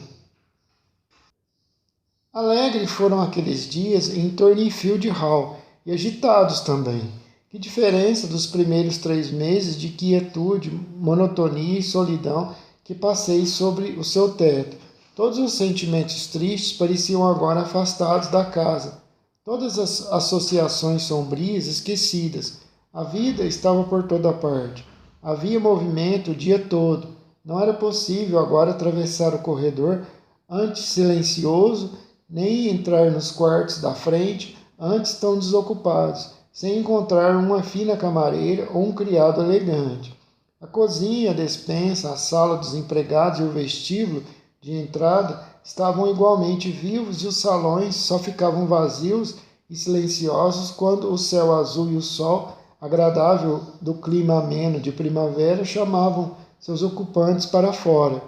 Speaker 1: Alegres foram aqueles dias em Thornfield Hall, e agitados também. Que diferença dos primeiros 3 meses de quietude, monotonia e solidão que passei sobre o seu teto. Todos os sentimentos tristes pareciam agora afastados da casa. Todas as associações sombrias esquecidas. A vida estava por toda parte. Havia movimento o dia todo. Não era possível agora atravessar o corredor, antes silencioso, nem entrar nos quartos da frente, antes tão desocupados, sem encontrar uma fina camareira ou um criado elegante. A cozinha, a despensa, a sala dos empregados e o vestíbulo de entrada estavam igualmente vivos e os salões só ficavam vazios e silenciosos quando o céu azul e o sol, agradável do clima ameno de primavera, chamavam seus ocupantes para fora.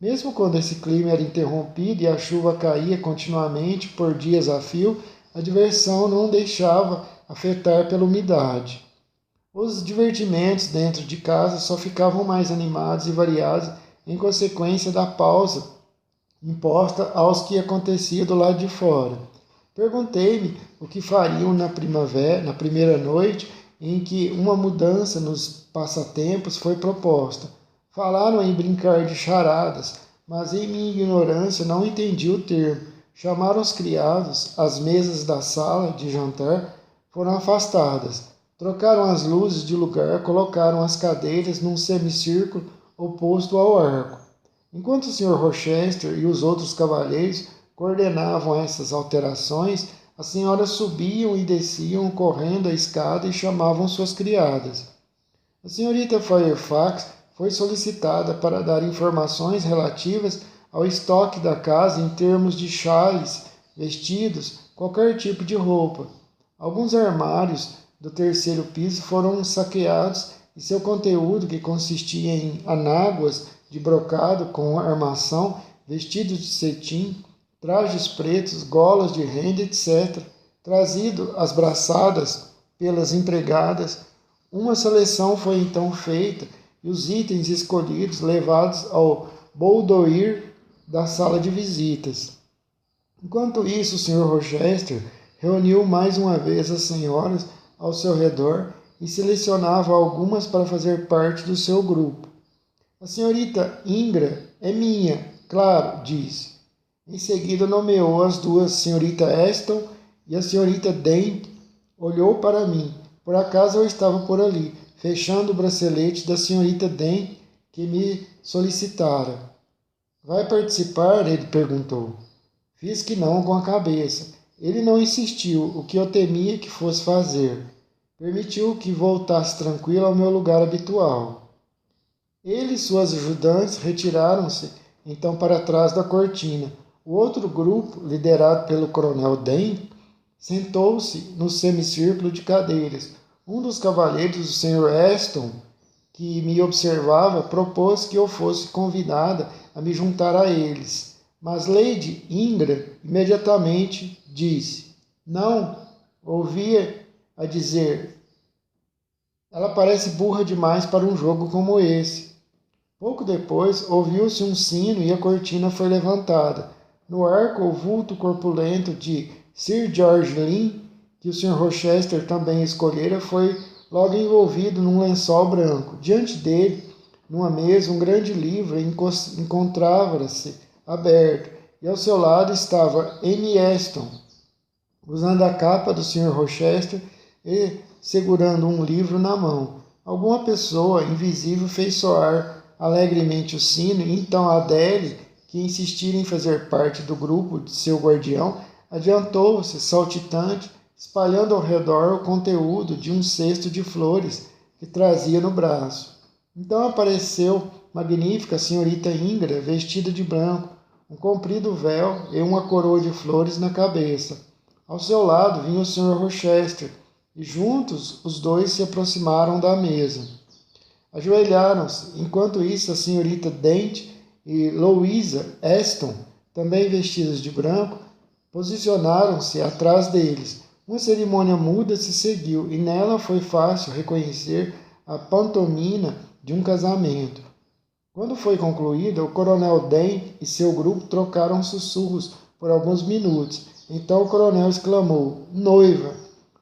Speaker 1: Mesmo quando esse clima era interrompido e a chuva caía continuamente por dias a fio, a diversão não deixava afetar pela umidade. Os divertimentos dentro de casa só ficavam mais animados e variados em consequência da pausa imposta aos que acontecia do lado de fora. Perguntei-me o que fariam na primavera, na primeira noite em que uma mudança nos passatempos foi proposta. Falaram em brincar de charadas, mas em minha ignorância não entendi o termo. Chamaram os criados, as mesas da sala de jantar foram afastadas. Trocaram as luzes de lugar, colocaram as cadeiras num semicírculo oposto ao arco. Enquanto o Sr. Rochester e os outros cavalheiros coordenavam essas alterações, as senhoras subiam e desciam correndo a escada e chamavam suas criadas. A senhorita Fairfax foi solicitada para dar informações relativas ao estoque da casa em termos de chales, vestidos, qualquer tipo de roupa. Alguns armários do terceiro piso foram saqueados e seu conteúdo, que consistia em anáguas de brocado com armação, vestidos de cetim, trajes pretos, golas de renda, etc., trazido às braçadas pelas empregadas. Uma seleção foi então feita e os itens escolhidos levados ao boudoir da sala de visitas. Enquanto isso, o Sr. Rochester reuniu mais uma vez as senhoras ao seu redor e selecionava algumas para fazer parte do seu grupo. A senhorita Ingram é minha, claro, disse. Em seguida nomeou as duas, a senhorita Aston e a senhorita Dent. Olhou para mim. Por acaso eu estava por ali, fechando o bracelete da senhorita Dent, que me solicitara. Vai participar? Ele perguntou. Fiz que não com a cabeça. Ele não insistiu, o que eu temia que fosse fazer. Permitiu que voltasse tranquilo ao meu lugar habitual. Ele e suas ajudantes retiraram-se então para trás da cortina. O outro grupo, liderado pelo coronel Dent, sentou-se no semicírculo de cadeiras. Um dos cavalheiros do Sr. Aston, que me observava, propôs que eu fosse convidada a me juntar a eles. Mas Lady Ingram imediatamente disse: Não, ouvia a dizer, ela parece burra demais para um jogo como esse. Pouco depois, ouviu-se um sino e a cortina foi levantada. No arco, o vulto corpulento de Sir George Lynn, que o Sr. Rochester também escolhera, foi logo envolvido num lençol branco. Diante dele, numa mesa, um grande livro encontrava-se aberto, e ao seu lado estava Amy Aston, usando a capa do Sr. Rochester e segurando um livro na mão. Alguma pessoa invisível fez soar alegremente o sino, e então Adele, que insistira em fazer parte do grupo de seu guardião, adiantou-se saltitante, espalhando ao redor o conteúdo de um cesto de flores que trazia no braço. Então apareceu magnífica a senhorita Ingram, vestida de branco, um comprido véu e uma coroa de flores na cabeça. Ao seu lado vinha o Sr. Rochester, e juntos os dois se aproximaram da mesa. Ajoelharam-se. Enquanto isso, a senhorita Dent e Louisa Aston, também vestidas de branco, posicionaram-se atrás deles. Uma cerimônia muda se seguiu, e nela foi fácil reconhecer a pantomima de um casamento. Quando foi concluída, o coronel Dent e seu grupo trocaram sussurros por alguns minutos. Então o coronel exclamou: Noiva!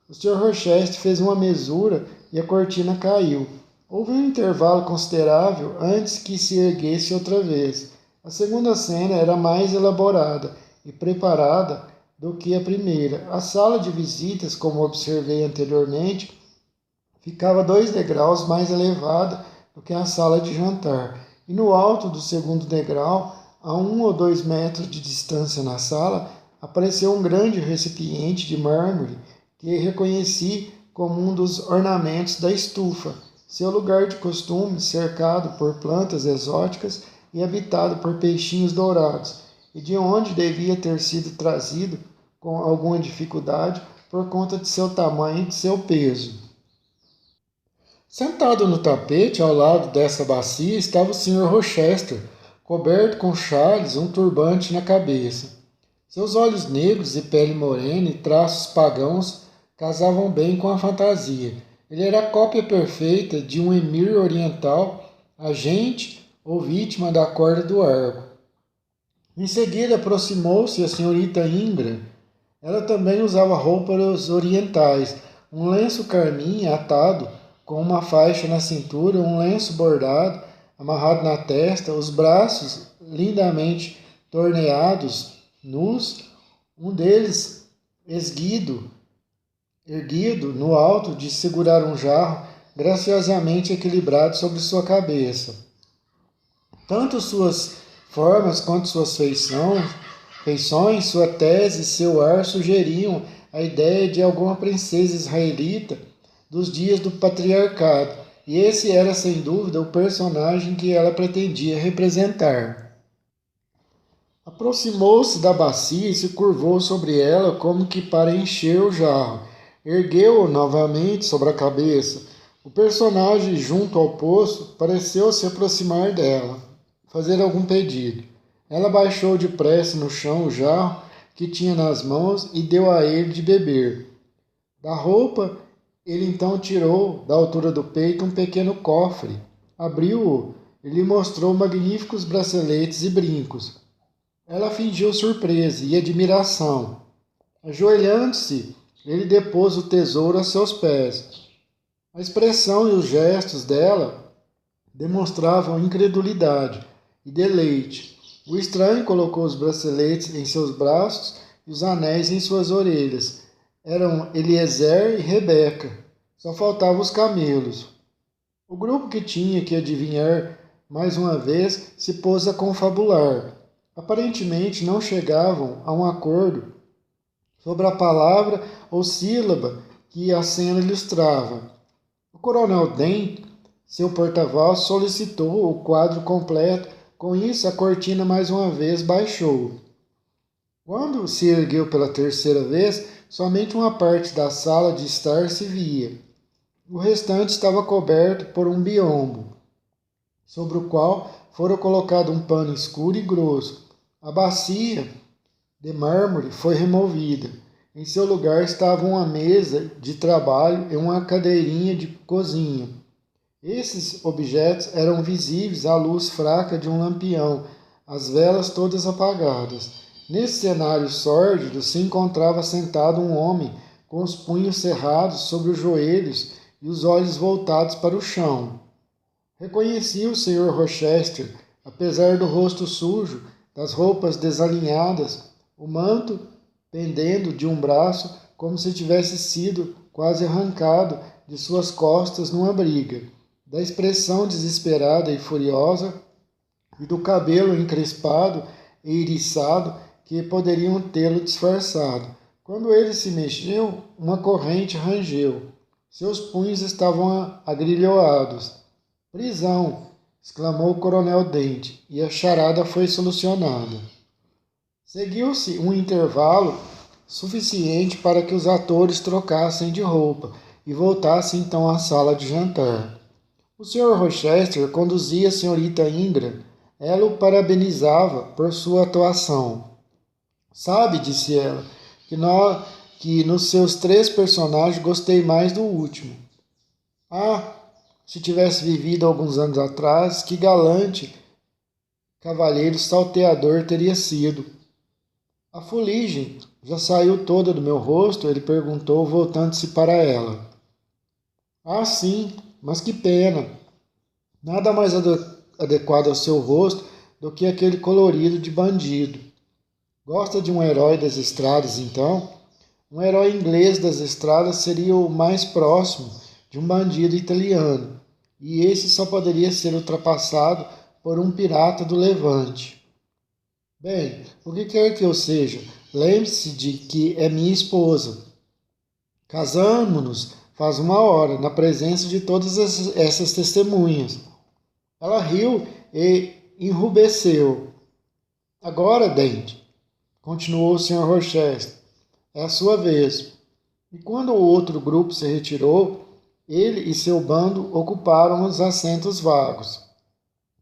Speaker 1: O Sr. Rochester fez uma mesura e a cortina caiu. Houve um intervalo considerável antes que se erguesse outra vez. A segunda cena era mais elaborada e preparada do que a primeira. A sala de visitas, como observei anteriormente, ficava 2 degraus mais elevada do que a sala de jantar, e no alto do segundo degrau, a 1 ou 2 metros de distância na sala, apareceu um grande recipiente de mármore que reconheci como um dos ornamentos da estufa, seu lugar de costume cercado por plantas exóticas e habitado por peixinhos dourados, e de onde devia ter sido trazido com alguma dificuldade por conta de seu tamanho e de seu peso. Sentado no tapete ao lado dessa bacia estava o Sr. Rochester, coberto com chales, um turbante na cabeça. Seus olhos negros e pele morena e traços pagãos casavam bem com a fantasia. Ele era a cópia perfeita de um emir oriental, agente ou vítima da corda do arco. Em seguida aproximou-se a senhorita Ingram. Ela também usava roupas orientais, um lenço carmim atado com uma faixa na cintura, um lenço bordado amarrado na testa, os braços lindamente torneados, nus, um deles erguido no alto de segurar um jarro graciosamente equilibrado sobre sua cabeça. Tanto suas formas quanto suas feições, sua tese e seu ar sugeriam a ideia de alguma princesa israelita dos dias do patriarcado, e esse era sem dúvida o personagem que ela pretendia representar. Aproximou-se da bacia e se curvou sobre ela como que para encher o jarro. Ergueu-o novamente sobre a cabeça. O personagem junto ao poço pareceu se aproximar dela, fazer algum pedido. Ela baixou depressa no chão o jarro que tinha nas mãos e deu a ele de beber. Da roupa, ele então tirou, da altura do peito, um pequeno cofre. Abriu-o e lhe mostrou magníficos braceletes e brincos. Ela fingiu surpresa e admiração. Ajoelhando-se, ele depôs o tesouro a seus pés. A expressão e os gestos dela demonstravam incredulidade e deleite. O estranho colocou os braceletes em seus braços e os anéis em suas orelhas. Eram Eliezer e Rebeca. Só faltavam os camelos. O grupo que tinha que adivinhar mais uma vez se pôs a confabular. Aparentemente não chegavam a um acordo sobre a palavra ou sílaba que a cena ilustrava. O coronel Den, seu porta-voz, solicitou o quadro completo. Com isso, a cortina mais uma vez baixou. Quando se ergueu pela terceira vez, somente uma parte da sala de estar se via. O restante estava coberto por um biombo, sobre o qual fora colocado um pano escuro e grosso. A bacia de mármore foi removida. Em seu lugar estava uma mesa de trabalho e uma cadeirinha de cozinha. Esses objetos eram visíveis à luz fraca de um lampião, as velas todas apagadas. Nesse cenário sórdido se encontrava sentado um homem com os punhos cerrados sobre os joelhos e os olhos voltados para o chão. Reconheci o Sr. Rochester, apesar do rosto sujo, das roupas desalinhadas, o manto pendendo de um braço como se tivesse sido quase arrancado de suas costas numa briga, da expressão desesperada e furiosa e do cabelo encrespado e iriçado que poderiam tê-lo disfarçado. Quando ele se mexeu, uma corrente rangeu. Seus punhos estavam agrilhoados. Prisão! Exclamou o coronel Dente, e a charada foi solucionada. Seguiu-se um intervalo suficiente para que os atores trocassem de roupa e voltassem então à sala de jantar. O Sr. Rochester conduzia a senhorita Ingram. Ela o parabenizava por sua atuação. Sabe, disse ela, que nos seus 3 personagens gostei mais do último. Ah, se tivesse vivido alguns anos atrás, que galante cavalheiro salteador teria sido. A fuligem já saiu toda do meu rosto? Ele perguntou, voltando-se para ela. Ah, sim, mas que pena. Nada mais adequado ao seu rosto do que aquele colorido de bandido. Gosta de um herói das estradas, então? Um herói inglês das estradas seria o mais próximo de um bandido italiano, e esse só poderia ser ultrapassado por um pirata do Levante. Bem, o que quer que eu seja, lembre-se de que é minha esposa. Casamo-nos faz 1 hora, na presença de todas essas testemunhas. Ela riu e enrubesceu. Agora, Dente, continuou o Sr. Rochester, é a sua vez. E quando o outro grupo se retirou, ele e seu bando ocuparam os assentos vagos.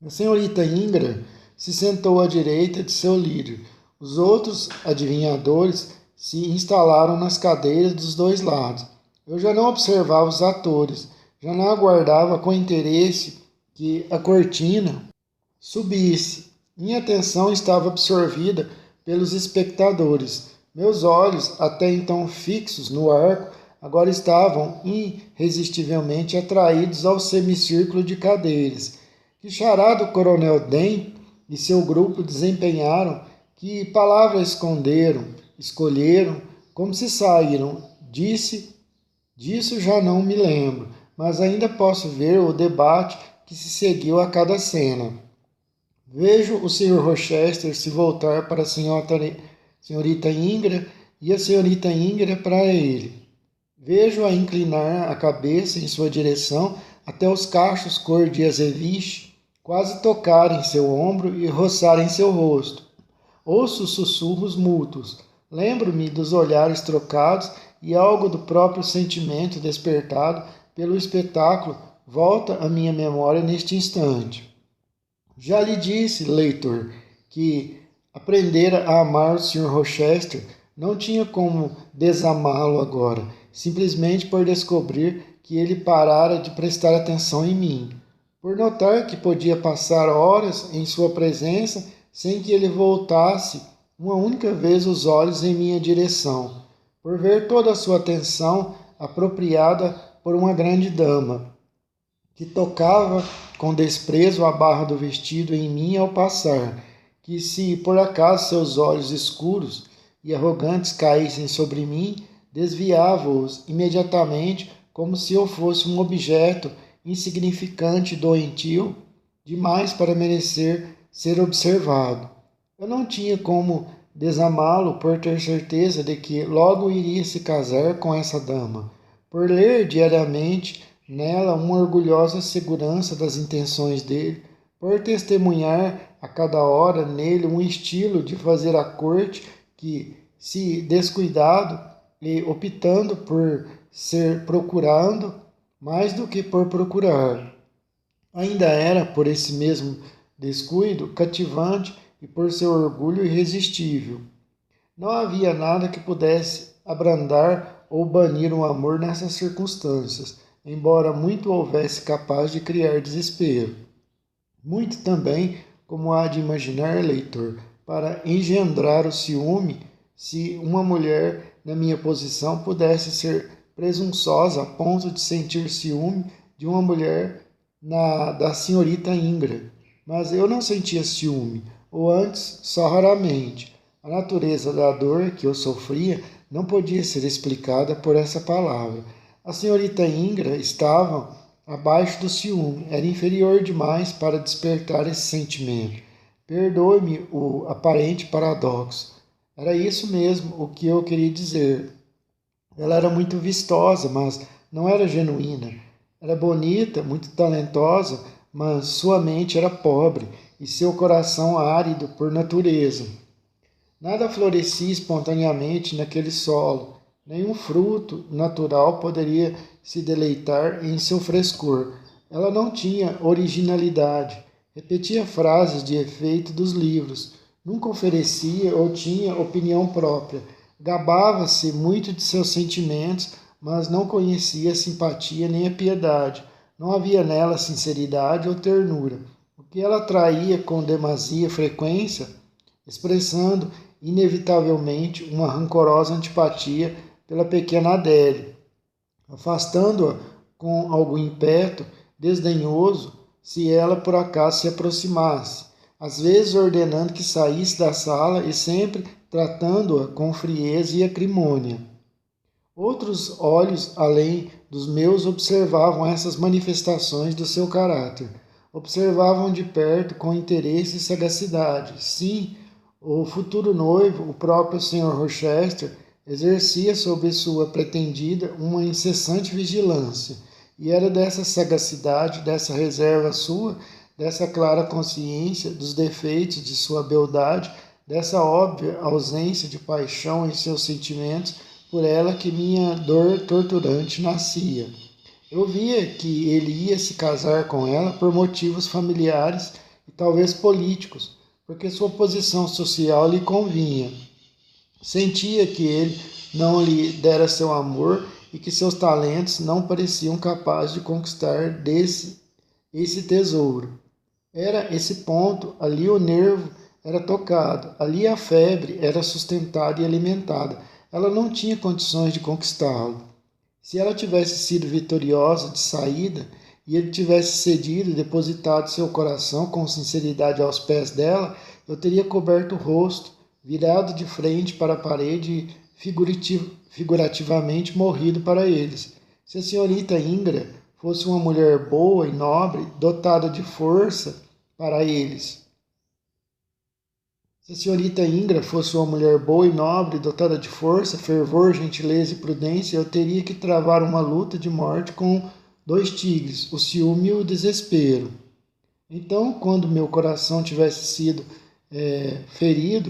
Speaker 1: A senhorita Ingram se sentou à direita de seu líder. Os outros adivinhadores se instalaram nas cadeiras dos 2 lados. Eu já não observava os atores, já não aguardava com interesse que a cortina subisse. Minha atenção estava absorvida pelos espectadores. Meus olhos, até então fixos no arco, agora estavam irresistivelmente atraídos ao semicírculo de cadeiras. Que charada o coronel Den e seu grupo desempenharam, que palavras escolheram, como se saíram, disso já não me lembro, mas ainda posso ver o debate que se seguiu a cada cena. Vejo o Sr. Rochester se voltar para a senhorita Ingram e a senhorita Ingra para ele. Vejo-a inclinar a cabeça em sua direção até os cachos cor de azeviche quase tocarem seu ombro e roçarem seu rosto. Ouço sussurros mútuos. Lembro-me dos olhares trocados e algo do próprio sentimento despertado pelo espetáculo volta à minha memória neste instante. Já lhe disse, leitor, que aprendera a amar o Sr. Rochester não tinha como desamá-lo agora, simplesmente por descobrir que ele parara de prestar atenção em mim, por notar que podia passar horas em sua presença sem que ele voltasse uma única vez os olhos em minha direção, por ver toda a sua atenção apropriada por uma grande dama, que tocava com desprezo a barra do vestido em mim ao passar, que se por acaso seus olhos escuros e arrogantes caíssem sobre mim, desviava-os imediatamente como se eu fosse um objeto insignificante e doentio demais para merecer ser observado. Eu não tinha como desamá-lo por ter certeza de que logo iria se casar com essa dama, por ler diariamente nela uma orgulhosa segurança das intenções dele, por testemunhar a cada hora nele um estilo de fazer a corte que, se descuidado e optando por ser procurando mais do que por procurar, ainda era, por esse mesmo descuido, cativante e por seu orgulho irresistível. Não havia nada que pudesse abrandar ou banir o amor nessas circunstâncias, embora muito houvesse capaz de criar desespero. Muito também, como há de imaginar, leitor, para engendrar o ciúme, se uma mulher na minha posição pudesse ser presunçosa a ponto de sentir ciúme de uma mulher da senhorita Ingra. Mas eu não sentia ciúme, ou antes, só raramente. A natureza da dor que eu sofria não podia ser explicada por essa palavra. A senhorita Ingra estava abaixo do ciúme, era inferior demais para despertar esse sentimento. Perdoe-me o aparente paradoxo. Era isso mesmo o que eu queria dizer. Ela era muito vistosa, mas não era genuína. Era bonita, muito talentosa, mas sua mente era pobre e seu coração árido por natureza. Nada florescia espontaneamente naquele solo. Nenhum fruto natural poderia se deleitar em seu frescor. Ela não tinha originalidade. Repetia frases de efeito dos livros. Nunca oferecia ou tinha opinião própria. Gabava-se muito de seus sentimentos, mas não conhecia a simpatia nem a piedade. Não havia nela sinceridade ou ternura. O que ela traía com demasia frequência, expressando inevitavelmente uma rancorosa antipatia pela pequena Adélia, afastando-a com algum impeto desdenhoso se ela por acaso se aproximasse, às vezes ordenando que saísse da sala e sempre tratando-a com frieza e acrimônia. Outros olhos, além dos meus, observavam essas manifestações do seu caráter. Observavam de perto com interesse e sagacidade. Sim, o futuro noivo, o próprio Sr. Rochester, exercia sobre sua pretendida uma incessante vigilância, e era dessa sagacidade, dessa reserva sua, dessa clara consciência dos defeitos de sua beldade, dessa óbvia ausência de paixão em seus sentimentos, por ela que minha dor torturante nascia. Eu via que ele ia se casar com ela por motivos familiares e talvez políticos, porque sua posição social lhe convinha. Sentia que ele não lhe dera seu amor e que seus talentos não pareciam capazes de conquistar esse tesouro. Era esse ponto, ali o nervo era tocado, ali a febre era sustentada e alimentada. Ela não tinha condições de conquistá-lo. Se ela tivesse sido vitoriosa de saída e ele tivesse cedido e depositado seu coração com sinceridade aos pés dela, eu teria coberto o rosto, virado de frente para a parede e figurativamente morrido para eles. Se a senhorita Ingra fosse uma mulher boa e nobre, dotada de força para eles. Se a senhorita Ingra fosse uma mulher boa e nobre, dotada de força, fervor, gentileza e prudência, eu teria que travar uma luta de morte com dois tigres, o ciúme e o desespero. Então, quando meu coração tivesse sido ferido,